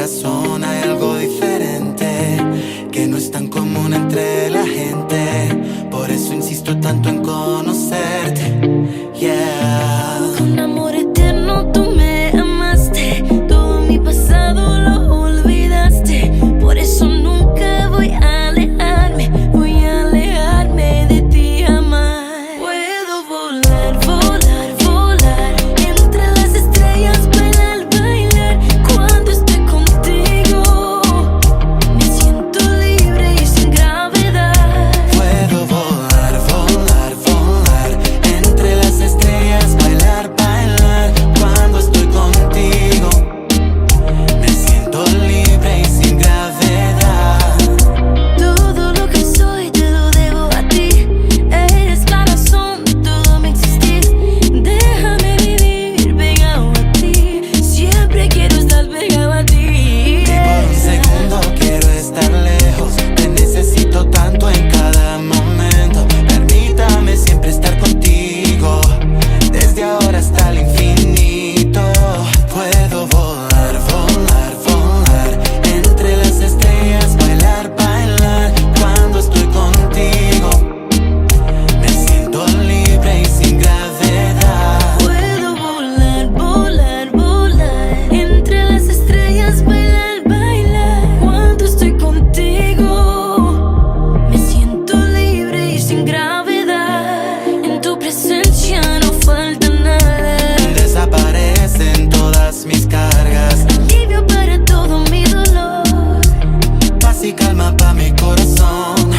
corazón hay algo diferente que no es tan común entre la gente. Por eso insisto tanto en conocerte, yeah. Con amor eterno tú me amaste, todo mi pasado lo olvidaste. Por eso nunca voy a alejarme, voy a alejarme de ti jamás. Puedo volar, volar, volar entre las estrellas, bailar, bailar. Cuando estoy contigo me siento libre y sin gravedad. Puedo volar, volar, volar entre las estrellas, bailar, bailar. Cuando estoy contigo me siento libre y sin gravedad. Todo lo que soy te lo debo a ti. Eres la razón de todo mi existir. Déjame vivir pegado a ti. Siempre quiero estar pegado a ti. Y por un segundo quiero estar lejos. Te necesito tanto en cada momento. Permítame siempre estar contigo, desde ahora hasta el infinito. Puedo volar, volar, volar entre las estrellas, bailar, bailar. Cuando estoy contigo me siento libre y sin gravedad. Puedo volar, volar, volar entre las estrellas, bailar, bailar. Cuando estoy contigo me siento libre y sin gravedad. En tu presencia no falta nada. Desaparecen todas mis cargas, Alivio para todo mi dolor. paz y calma pa' mi corazón.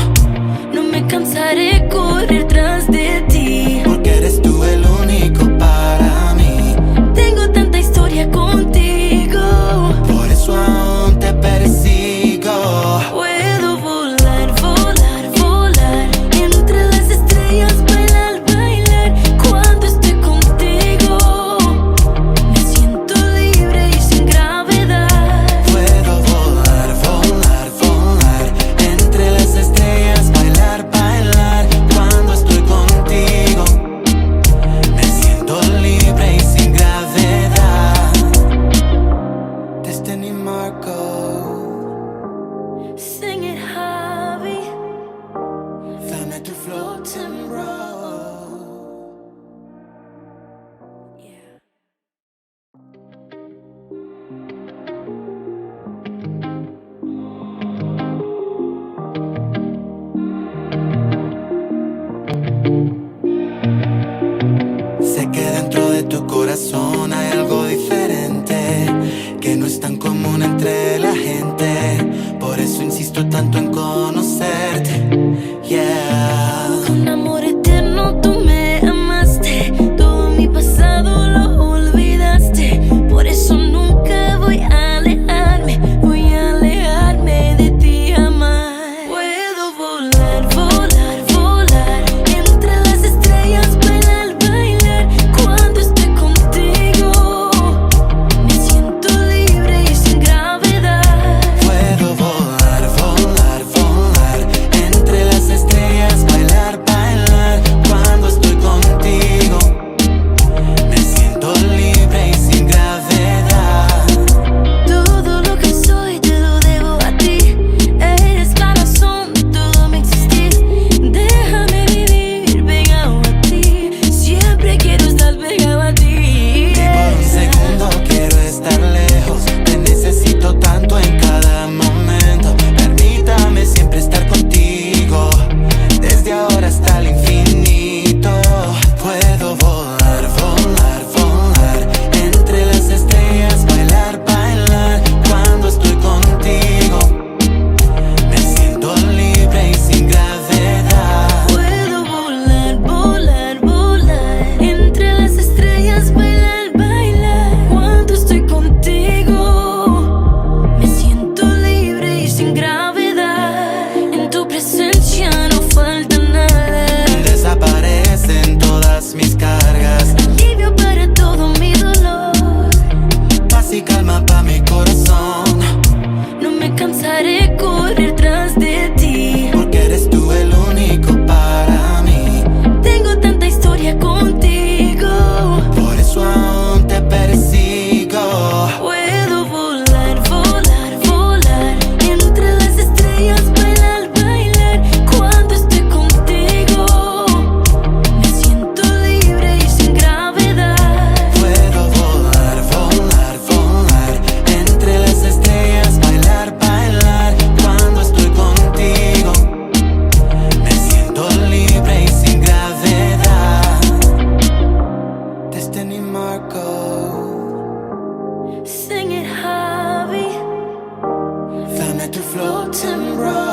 No me cansaré correr tras de ti, Porque eres tú el único para mí. tengo tanta historia contigo. Por eso aún te persigo. Puedo volar, volar, volar entre las estrellas, bailar, bailar. Cuando estoy contigo me siento libre y sin gravedad. Puedo volar, volar, volar entre las estrellas, bailar, bailar. Cuando estoy contigo me siento libre y sin gravedad. Destiny Marco. Sing it, Javi. Dame tu floating road. Yeah. Sé que dentro de tu corazón hay algo diferente que no es tan común entre la gente. Por eso insisto tanto en conocerte, yeah. Con amor eterno tú me amaste, todo mi pasado lo olvidaste. Por eso nunca voy a alejarme, voy a alejarme de ti jamás. Puedo volar, volar, volar entre las estrellas, bailar, bailar. Cuando estoy contigo me siento libre y sin gravedad. Sing it, Javi. Dame tu flow temblor.